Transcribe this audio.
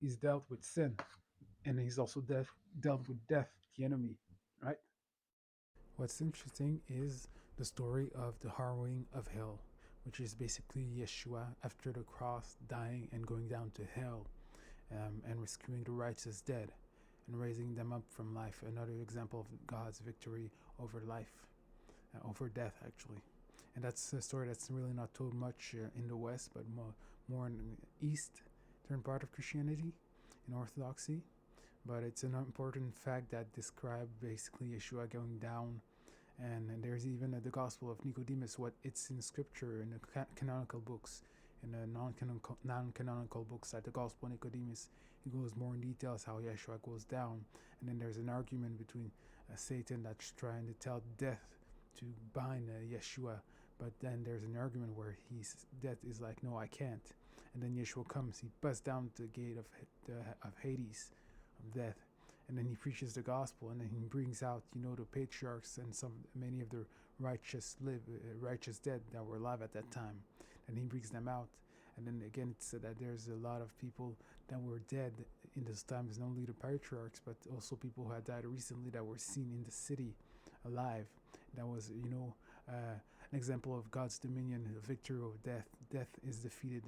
He's dealt with sin, and he's also dealt with death, the enemy, right? What's interesting is the story of the harrowing of hell, which is basically Yeshua after the cross dying and going down to hell, and rescuing the righteous dead and raising them up from life. Another example of God's victory over life, over death, actually. And that's a story that's really not told much in the West, but more in the Eastern part of Christianity, in Orthodoxy. But it's an important fact that describes basically Yeshua going down. And there's even the Gospel of Nicodemus, what it's in Scripture, in the canonical books, in the non-canonical books, like the Gospel of Nicodemus. It goes more in details how Yeshua goes down. And then there's an argument between Satan that's trying to tell death to bind Yeshua, but then there's an argument where death is like, no, I can't. And then Yeshua comes, he busts down the gate of Hades, of death, and then he preaches the gospel, and then he brings out, the patriarchs and many of the righteous dead that were alive at that time, and he brings them out. And then again, it's said that there's a lot of people that were dead in those times, not only the patriarchs, but also people who had died recently that were seen in the city alive. That was, an example of God's dominion, the victory over death. Death is defeated